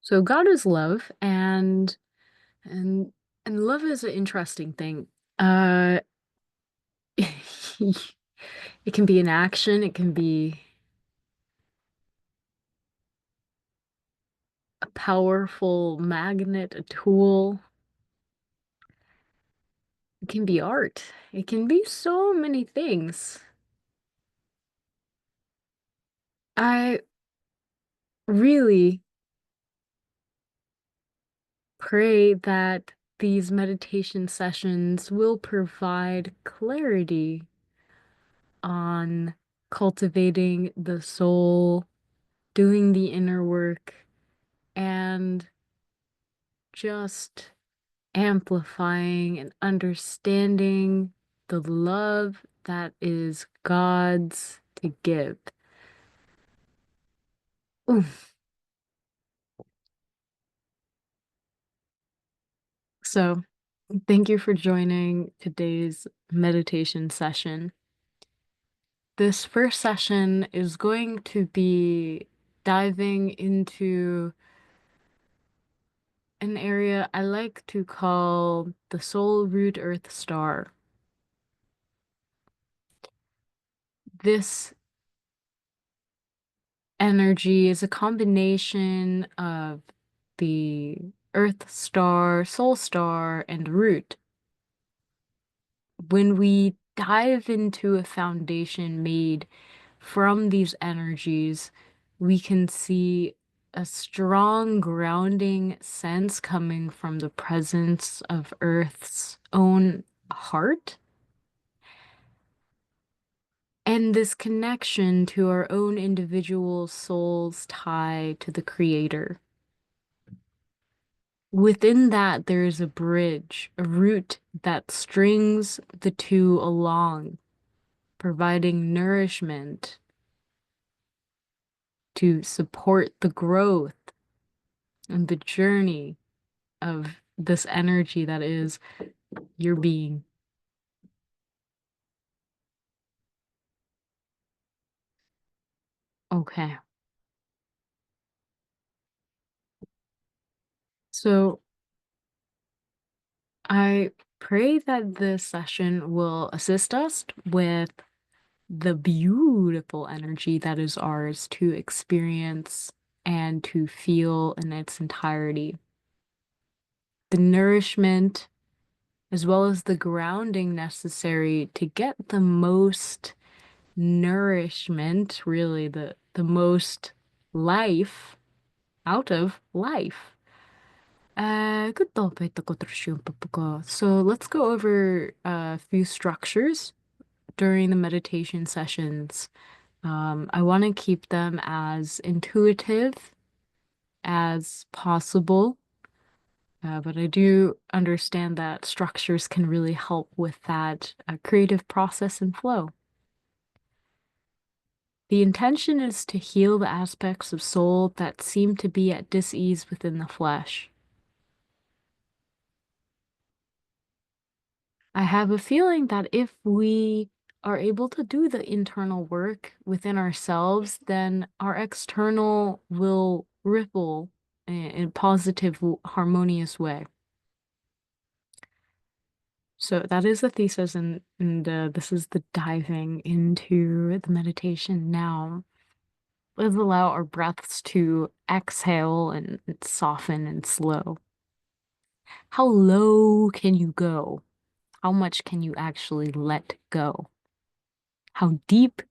So God is love and and love is an interesting thing. Uh it can be an action, it can be a powerful magnet, a tool, it can be art. It can be so many things. I really pray that these meditation sessions will provide clarity on cultivating the soul, doing the inner work, and just amplifying and understanding the love that is God's to give. Oof. So, thank you for joining today's meditation session. This first session is going to be diving into an area I like to call the soul root earth star. This energy is a combination of the earth star, soul star, and root. When we dive into a foundation made from these energies, we can see a strong grounding sense coming from the presence of Earth's own heart and this connection to our own individual soul's tie to the Creator. Within that, there is a bridge, a root that strings the two along, providing nourishment to support the growth and the journey of this energy that is your being. Okay. So I pray that this session will assist us with the beautiful energy that is ours to experience and to feel in its entirety. The nourishment as well as the grounding necessary to get the most nourishment, really the most life out of life. So let's go over a few structures during the meditation sessions. I want to keep them as intuitive as possible, but I do understand that structures can really help with that creative process and flow. The intention is to heal the aspects of soul that seem to be at dis-ease within the flesh. I have a feeling that if we are able to do the internal work within ourselves, then our external will ripple in a positive, harmonious way. So that is the thesis, and this is the diving into the meditation now. Let's allow our breaths to exhale and soften and slow. How low can you go? How much can you actually let go? How deep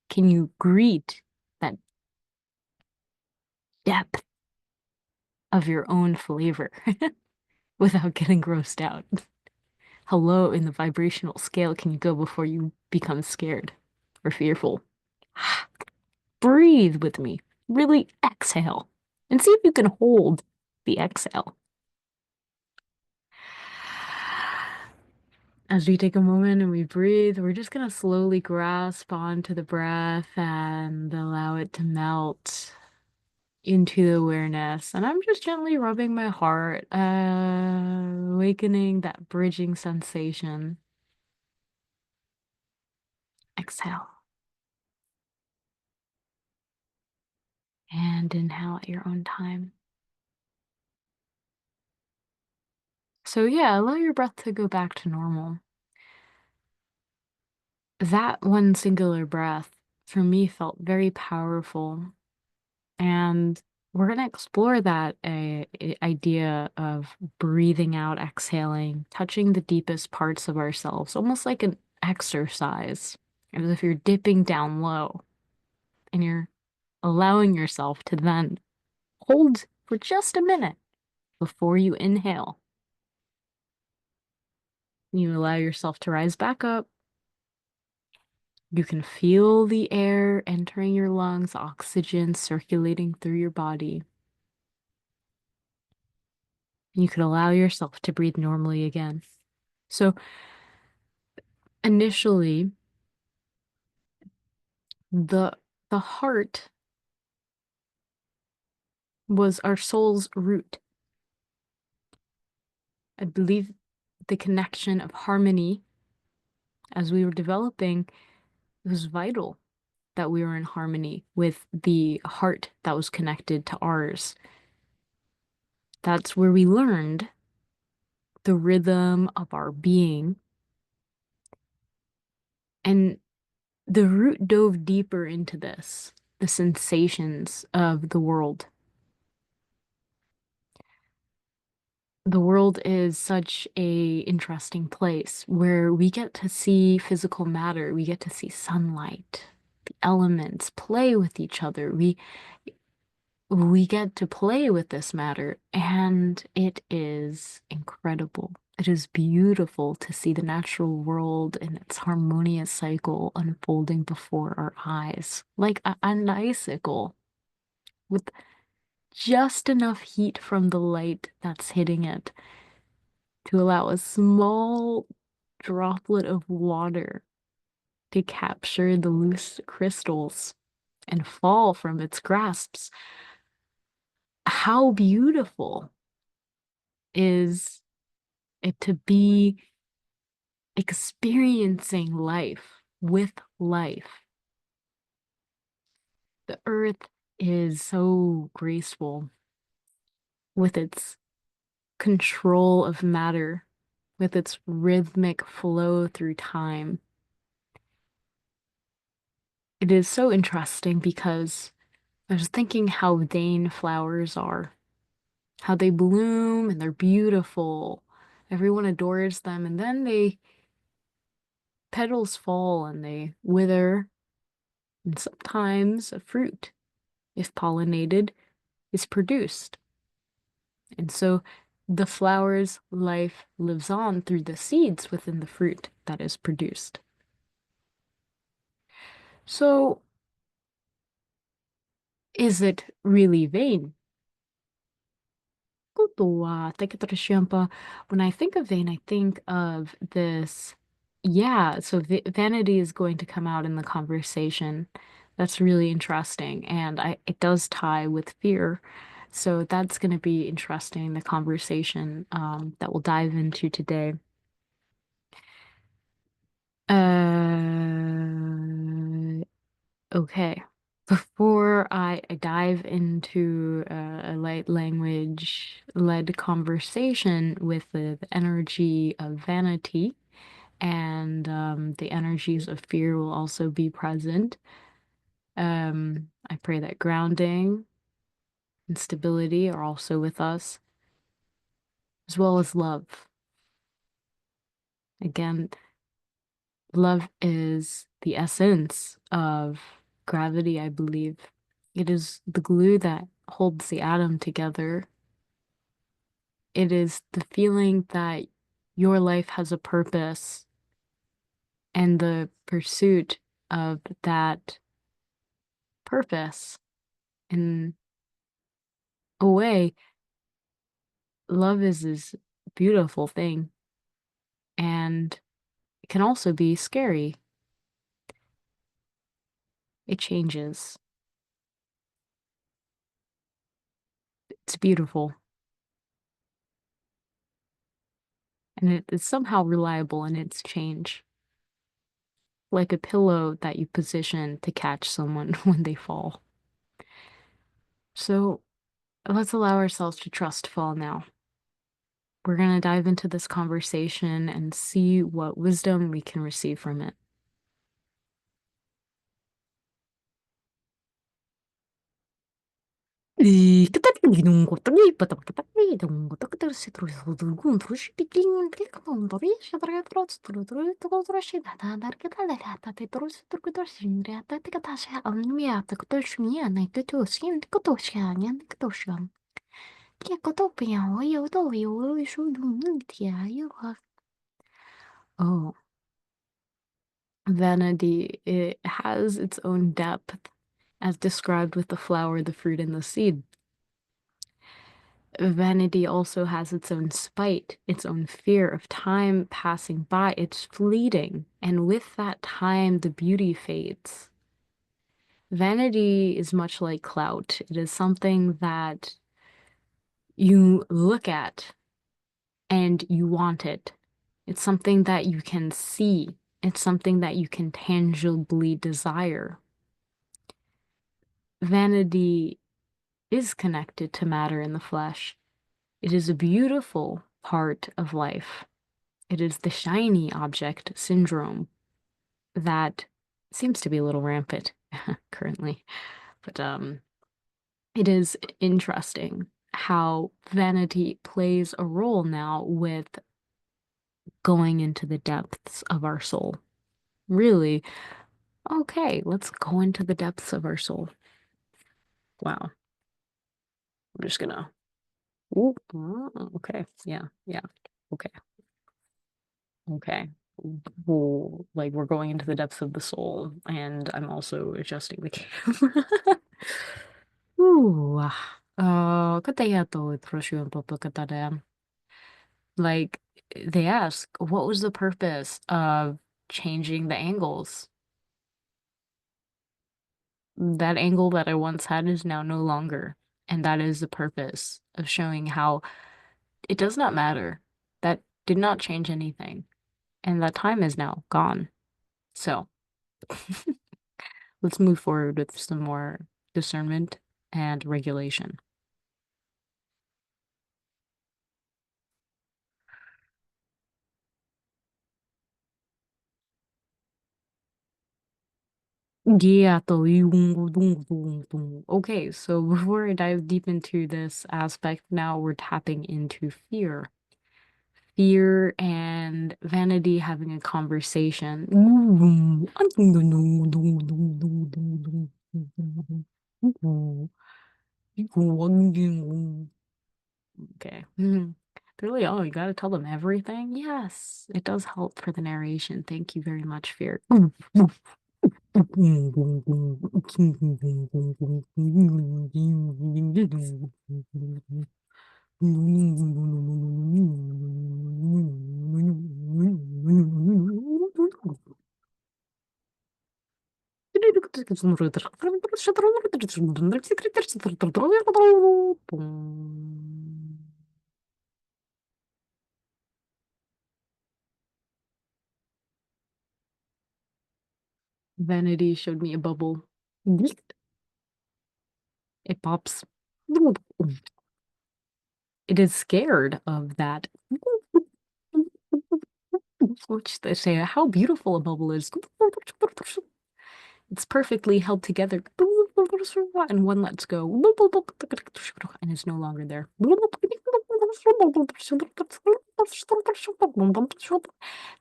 can you greet that depth of your own flavor without getting grossed out? How low in the vibrational scale can you go before you become scared or fearful? Breathe with me. Really exhale and see if you can hold the exhale. As we take a moment and we breathe, we're just going to slowly grasp onto the breath and allow it to melt into the awareness. And I'm just gently rubbing my heart, awakening that bridging sensation. Exhale and inhale at your own time. So yeah, allow your breath to go back to normal. That one singular breath for me felt very powerful. And we're going to explore that idea of breathing out, exhaling, touching the deepest parts of ourselves, almost like an exercise, as if you're dipping down low and you're allowing yourself to then hold for just a minute before you inhale. You allow yourself to rise back up. You can feel the air entering your lungs, oxygen circulating through your body. You can allow yourself to breathe normally again. So initially, the the heart was our soul's root. I believe the connection of harmony as we were developing, it was vital that we were in harmony with the heart that was connected to ours. That's where we learned the rhythm of our being. And the root dove deeper into this, the sensations of the world. The world is such a interesting place where we get to see physical matter, we get to see sunlight, the elements play with each other. We get to play with this matter, and it is incredible. It is beautiful to see the natural world in its harmonious cycle unfolding before our eyes, like an icicle with just enough heat from the light that's hitting it to allow a small droplet of water to capture the loose crystals and fall from its grasps. How beautiful is it to be experiencing life with life? The earth is so graceful with its control of matter, with its rhythmic flow through time. It is so interesting because I was thinking how vain flowers are, how they bloom and they're beautiful. Everyone adores them, and then they petals fall and they wither, and sometimes a fruit, if pollinated, is produced. And so the flower's life lives on through the seeds within the fruit that is produced. So, is it really vain? When I think of vain, I think of this. Yeah, so vanity is going to come out in the conversation. That's really interesting. And it does tie with fear. So that's going to be interesting, the conversation that we'll dive into today. Okay. Before I dive into a light language-led conversation with the energy of vanity and the energies of fear will also be present. I pray that grounding and stability are also with us, as well as love. Again, love is the essence of gravity, I believe. It is the glue that holds the atom together. It is the feeling that your life has a purpose and the pursuit of that purpose. In a way, love is this beautiful thing, and it can also be scary. It changes. It's beautiful. And it is somehow reliable in its change, like a pillow that you position to catch someone when they fall. So let's allow ourselves to trust fall now. We're going to dive into this conversation and see what wisdom we can receive from it. Oh, vanity, it has its own depth, as described with the flower, the fruit, and the seed. Vanity also has its own spite, its own fear of time passing by. It's fleeting, and with that time, the beauty fades. Vanity is much like clout. It is something that you look at and you want it. It's something that you can see. It's something that you can tangibly desire. Vanity is connected to matter in the flesh. It is a beautiful part of life. It is the shiny object syndrome that seems to be a little rampant currently. But it is interesting how vanity plays a role now with going into the depths of our soul. Really, okay, let's go into the depths of our soul. Wow. I'm just gonna. Ooh, okay. Yeah. Yeah. Okay. Okay. Well, like we're going into the depths of the soul, and I'm also adjusting the camera. Ooh. Kataya to prosiłem popytałem. Like they ask, what was the purpose of changing the angles? That angle that I once had is now no longer. And that is the purpose of showing how it does not matter. That did not change anything. And that time is now gone. So let's move forward with some more discernment and regulation. Yeah, okay, so before I dive deep into this aspect, now we're tapping into fear. Fear and vanity having a conversation. Okay. They're like, oh, you gotta tell them everything? Yes, it does help for the narration. Thank you very much, Fear. Vanity showed me a bubble. It pops. It is scared of that. Which they say how beautiful a bubble is. It's perfectly held together. And one lets go. And it's no longer there. It's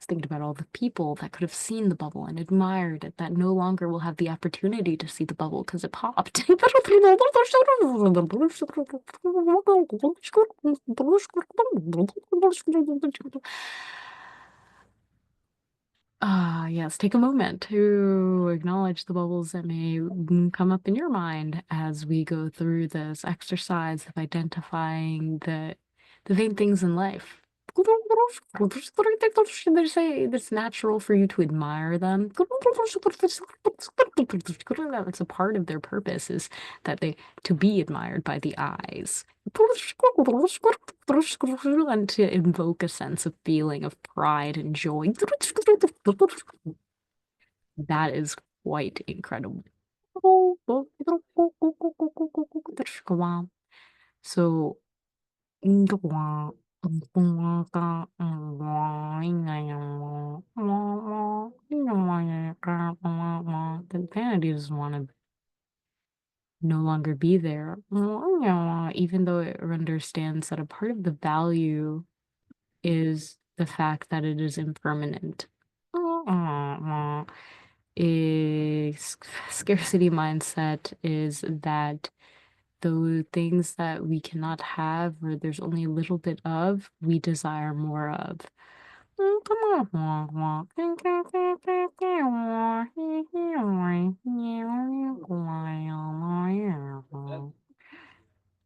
thinking about all the people that could have seen the bubble and admired it that no longer will have the opportunity to see the bubble because it popped. Ah, yes, take a moment to acknowledge the bubbles that may come up in your mind as we go through this exercise of identifying the main things in life. They say it's natural for you to admire them. It's a part of their purpose is that they to be admired by the eyes. And to invoke a sense of feeling of pride and joy. That is quite incredible. So, Then vanity doesn't want to no longer be there, even though it understands that a part of the value is the fact that it is impermanent. A scarcity mindset is that the things that we cannot have or there's only a little bit of, we desire more of.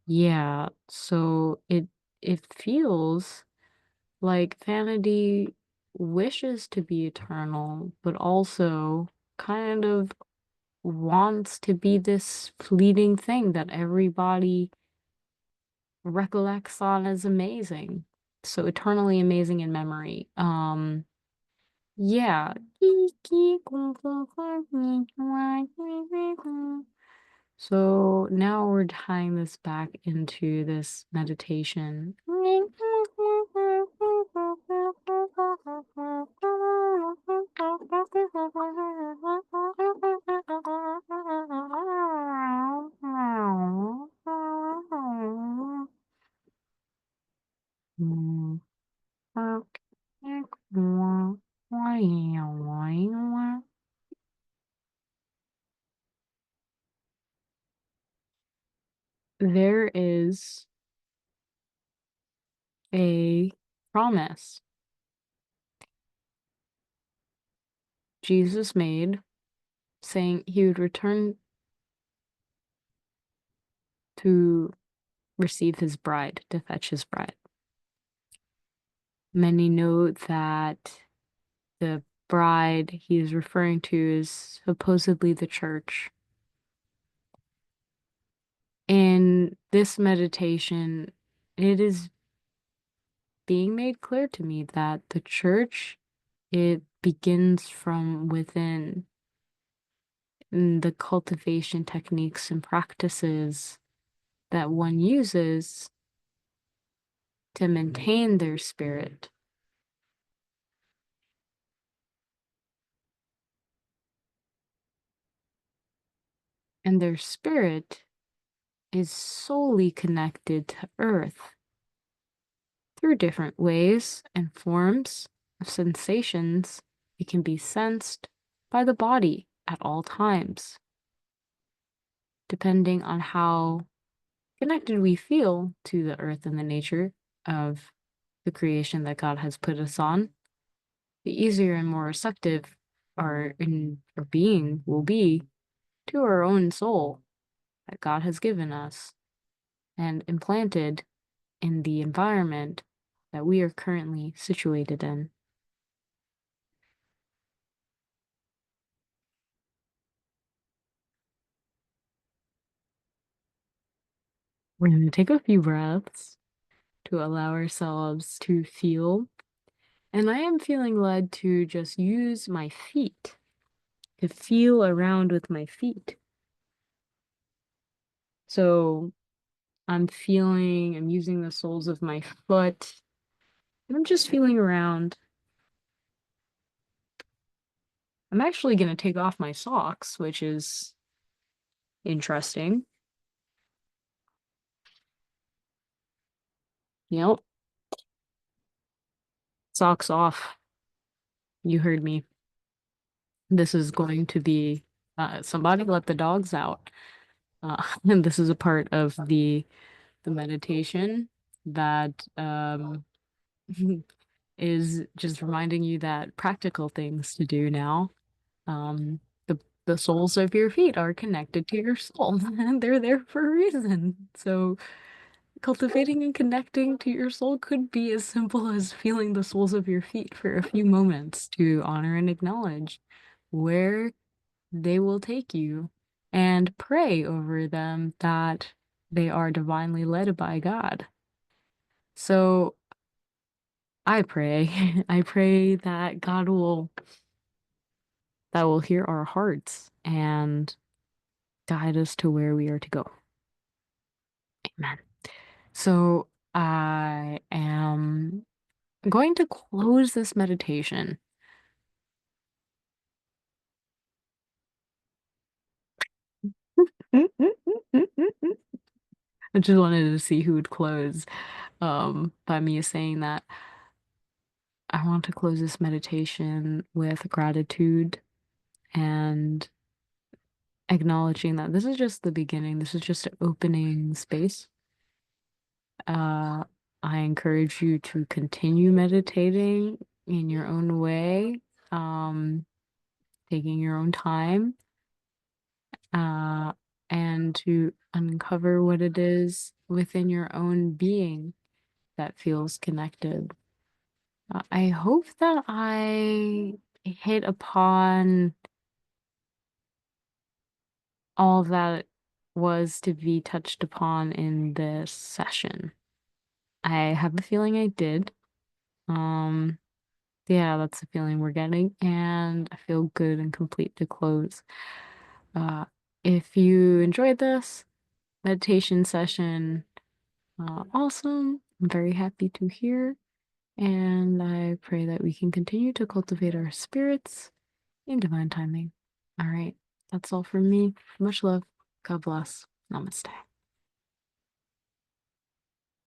Yeah, so it feels like vanity wishes to be eternal, but also kind of wants to be this fleeting thing that everybody recollects on as amazing. So eternally amazing in memory. Yeah. So now we're tying this back into this meditation. There is a promise Jesus made saying he would return to receive his bride, to fetch his bride. Many note that the bride he is referring to is supposedly the church. In this meditation, it is being made clear to me that the church, it begins from within, and the cultivation techniques and practices that one uses to maintain their spirit. And their spirit is solely connected to earth through different ways and forms of sensations. It can be sensed by the body at all times, depending on how connected we feel to the earth and the nature of the creation that God has put us on. The easier and more receptive our being will be to our own soul that God has given us and implanted in the environment that we are currently situated in. We're going to take a few breaths to allow ourselves to feel. And I am feeling led to just use my feet, to feel around with my feet. So I'm using the soles of my foot, and I'm just feeling around. I'm actually going to take off my socks, which is interesting. Yep, socks off. You heard me. This is going to be somebody let the dogs out. And this is a part of the meditation that is just reminding you that practical things to do now. Um, the soles of your feet are connected to your soul, and they're there for a reason. So cultivating and connecting to your soul could be as simple as feeling the soles of your feet for a few moments to honor and acknowledge where they will take you and pray over them that they are divinely led by God. So I pray, I pray that God will that will hear our hearts and guide us to where we are to go. Amen. So I am going to close this meditation. I just wanted to see who would close by me saying that. I want to close this meditation with gratitude and acknowledging that this is just the beginning. This is just an opening space. Uh, I encourage you to continue meditating in your own way, um, taking your own time, uh, and to uncover what it is within your own being that feels connected. I hope that I hit upon all that was to be touched upon in this session. I have a feeling I did. Um, yeah, that's the feeling we're getting, and I feel good and complete to close. Uh, if you enjoyed this meditation session, awesome. I'm very happy to hear, and I pray that we can continue to cultivate our spirits in divine timing. All right, that's all from me. Much love. God bless. Namaste.